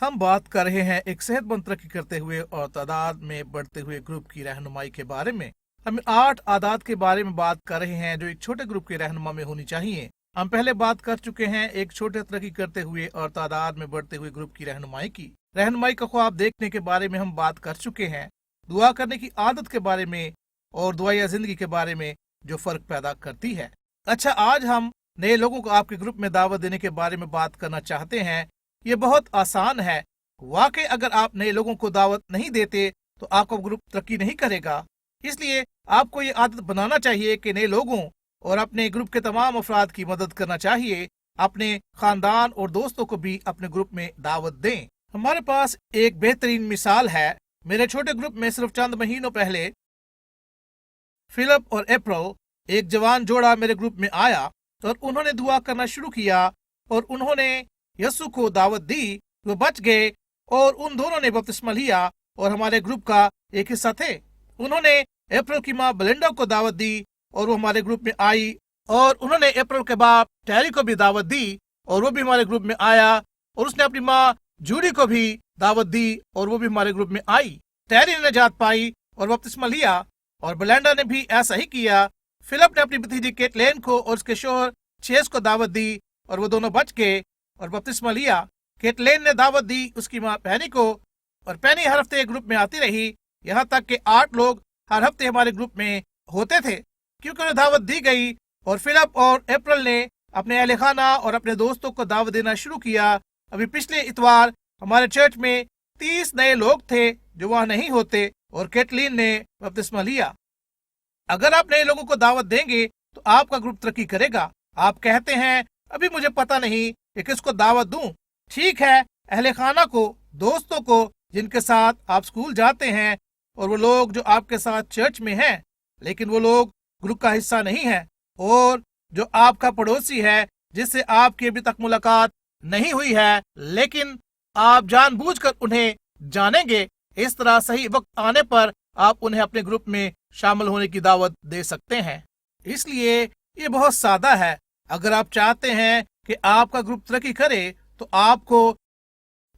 ہم بات کر رہے ہیں ایک صحت مند ترقی کرتے ہوئے اور تعداد میں بڑھتے ہوئے گروپ کی رہنمائی کے بارے میں۔ ہم 8 عادات کے بارے میں بات کر رہے ہیں جو ایک چھوٹے گروپ کے رہنما میں ہونی چاہیے۔ ہم پہلے بات کر چکے ہیں ایک چھوٹے ترقی کرتے ہوئے اور تعداد میں بڑھتے ہوئے گروپ کی رہنمائی کا خواب دیکھنے کے بارے میں ہم بات کر چکے ہیں، دعا کرنے کی عادت کے بارے میں اور دعائیہ زندگی کے بارے میں جو فرق پیدا کرتی ہے۔ اچھا، آج ہم نئے لوگوں کو آپ کے گروپ میں دعوت دینے کے بارے میں بات کرنا چاہتے ہیں۔ یہ بہت آسان ہے۔ واقعی اگر آپ نئے لوگوں کو دعوت نہیں دیتے تو آپ کا گروپ ترقی نہیں کرے گا۔ اس لیے آپ کو یہ عادت بنانا چاہیے کہ نئے لوگوں اور اپنے گروپ کے تمام افراد کی مدد کرنا چاہیے، اپنے خاندان اور دوستوں کو بھی اپنے گروپ میں دعوت دیں۔ ہمارے پاس ایک بہترین مثال ہے۔ میرے چھوٹے گروپ میں صرف چند مہینوں پہلے فلپ اور اپریل، ایک جوان جوڑا میرے گروپ میں آیا اور انہوں نے دعا کرنا شروع کیا اور انہوں نے یسوع کو دعوت دی۔ وہ بچ گئے اور ان دونوں نے بپتسمہ لیا اور ہمارے گروپ کا ایک حصہ تھے۔ انہوں نے اپریل کی ماں بلینڈا کو دعوت دی اور وہ ہمارے گروپ میں آئی، اور انہوں نے اپریل کے باپ ٹیری کو بھی دعوت دی اور وہ بھی ہمارے گروپ میں آیا، اور اس نے اپنی ماں جوڈی کو بھی دعوت دی اور وہ بھی ہمارے گروپ میں آئی۔ ٹیری نے نجات پائی اور بپتسمہ لیا، اور بلینڈا نے بھی ایسا ہی کیا۔ فلپ نے اپنی بھتیجی کیٹلین کو اور اس کے شوہر چیز کو دعوت دی اور وہ دونوں بچ گئے اور بپتسمہ لیا۔ کیٹلین نے دعوت دی اس کی ماں پینی کو، اور پینی ہر ہفتے گروپ میں آتی رہی، یہاں تک کہ 8 لوگ ہر ہفتے ہمارے گروپ میں ہوتے تھے کیونکہ انہیں دعوت دی گئی۔ اور فلپ اور اپریل نے اپنے اہل خانہ اور اپنے دوستوں کو دعوت دینا شروع کیا۔ ابھی پچھلے اتوار ہمارے چرچ میں 30 نئے لوگ تھے جو وہاں نہیں ہوتے، اور کیٹلین نے بپتسمہ لیا۔ اگر آپ نئے لوگوں کو دعوت دیں گے تو آپ کا گروپ ترقی کرے گا۔ آپ کہتے ہیں ابھی مجھے پتہ نہیں کہ کس کو دعوت دوں۔ ٹھیک ہے، اہل خانہ کو، دوستوں کو جن کے ساتھ آپ اسکول جاتے ہیں، اور وہ لوگ جو آپ کے ساتھ چرچ میں ہیں لیکن وہ لوگ گروپ کا حصہ نہیں ہیں، اور جو آپ کا پڑوسی ہے جس سے آپ کی ابھی تک ملاقات نہیں ہوئی ہے لیکن آپ جان بوجھ کر انہیں جانیں گے۔ اس طرح صحیح وقت آنے پر آپ انہیں اپنے گروپ میں شامل ہونے کی دعوت دے سکتے ہیں۔ اس لیے یہ بہت سادہ ہے۔ اگر آپ چاہتے ہیں کہ آپ کا گروپ ترقی کرے تو آپ کو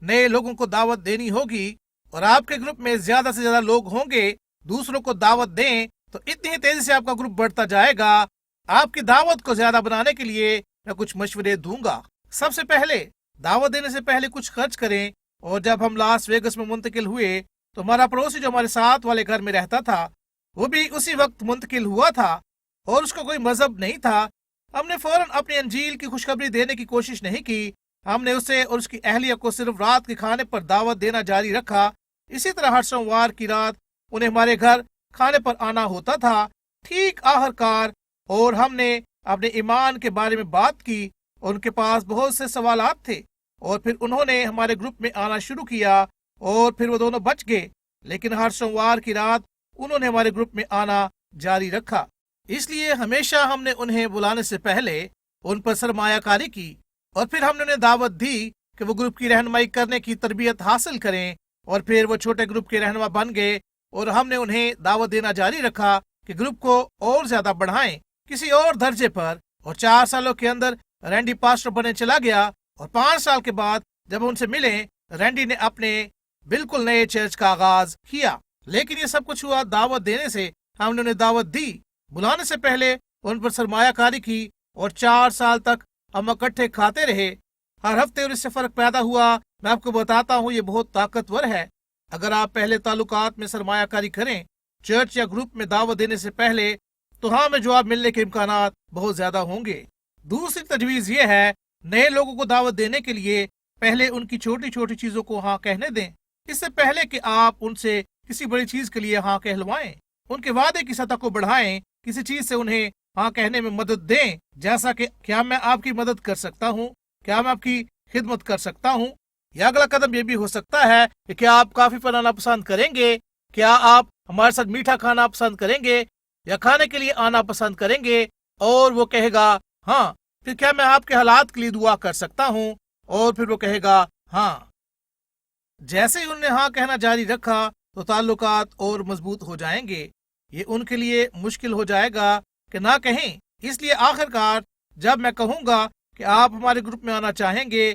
نئے لوگوں کو دعوت دینی ہوگی، اور آپ کے گروپ میں زیادہ سے زیادہ لوگ ہوں گے۔ دوسروں کو دعوت دیں تو اتنی ہی تیزی سے آپ کا گروپ بڑھتا جائے گا۔ آپ کی دعوت کو زیادہ بنانے کے لیے میں کچھ مشورے دوں گا۔ سب سے پہلے دعوت دینے سے پہلے کچھ خرچ کریں۔ اور جب ہم لاس ویگس میں منتقل ہوئے تو ہمارا پڑوسی جو ہمارے ساتھ والے گھر میں رہتا تھا وہ بھی اسی وقت منتقل ہوا تھا، اور اس کو کوئی مذہب نہیں تھا۔ ہم نے فوراً اپنی انجیل کی خوشخبری دینے کی کوشش نہیں کی۔ ہم نے اسے اور اس کی اہلیہ کو صرف رات کے کھانے پر دعوت دینا جاری رکھا۔ اسی طرح ہر سوموار کی رات انہیں ہمارے گھر کھانے پر آنا ہوتا تھا۔ ٹھیک آخر کار اور ہم نے اپنے ایمان کے بارے میں بات کی، اور ان کے پاس بہت سے سوالات تھے، اور پھر انہوں نے ہمارے گروپ میں آنا شروع کیا، اور پھر وہ دونوں بچ گئے، لیکن ہر سوموار کی رات انہوں نے ہمارے گروپ میں آنا جاری رکھا۔ اس لیے ہمیشہ ہم نے انہیں بلانے سے پہلے ان پر سرمایہ کاری کی، اور پھر ہم نے انہیں دعوت دی کہ وہ گروپ کی رہنمائی کرنے کی تربیت حاصل کریں، اور پھر وہ چھوٹے گروپ کے رہنما بن گئے، اور ہم نے انہیں دعوت دینا جاری رکھا کہ گروپ کو اور زیادہ بڑھائیں کسی اور درجے پر۔ اور 4 سالوں کے اندر رینڈی پاسٹر بنے چلا گیا، اور 5 سال کے بعد جب ان سے ملیں، رینڈی نے اپنے بالکل نئے چرچ کا آغاز کیا۔ لیکن یہ سب کچھ ہوا دعوت دینے سے۔ ہم نے انہیں دعوت دی، بلانے سے پہلے ان پر سرمایہ کاری کی، اور 4 سال تک ہم اکٹھے کھاتے رہے ہر ہفتے، اور اس سے فرق پیدا ہوا۔ میں آپ کو بتاتا ہوں یہ بہت طاقتور ہے۔ اگر آپ پہلے تعلقات میں سرمایہ کاری کریں چرچ یا گروپ میں دعوت دینے سے پہلے، تو ہاں میں جواب ملنے کے امکانات بہت زیادہ ہوں گے۔ دوسری تجویز یہ ہے، نئے لوگوں کو دعوت دینے کے لیے پہلے ان کی چھوٹی چھوٹی چیزوں کو ہاں کہنے دیں، اس سے پہلے کہ آپ ان سے کسی بڑی چیز کے لیے ہاں کہلوائیں۔ ان کے وعدے کی سطح کو بڑھائیں، کسی چیز سے انہیں ہاں کہنے میں مدد دیں، جیسا کہ کیا میں آپ کی مدد کر سکتا ہوں، کیا میں آپ کی خدمت کر سکتا ہوں۔ یا اگلا قدم یہ بھی ہو سکتا ہے کہ کیا آپ کافی پر آنا پسند کریں گے، کیا آپ ہمارے ساتھ میٹھا کھانا پسند کریں گے، یا کھانے کے لیے آنا پسند کریں گے، اور وہ کہے گا ہاں، پھر کیا میں آپ کے حالات کے لیے دعا کر سکتا ہوں، اور پھر وہ کہے گا ہاں۔ جیسے ہی انہوں نے ہاں کہنا جاری رکھا تو تعلقات اور مضبوط ہو جائیں گے۔ یہ ان کے لیے مشکل ہو جائے گا کہ نہ کہیں۔ اس لیے آخر کار جب میں کہوں گا کہ آپ ہمارے گروپ میں آنا چاہیں گے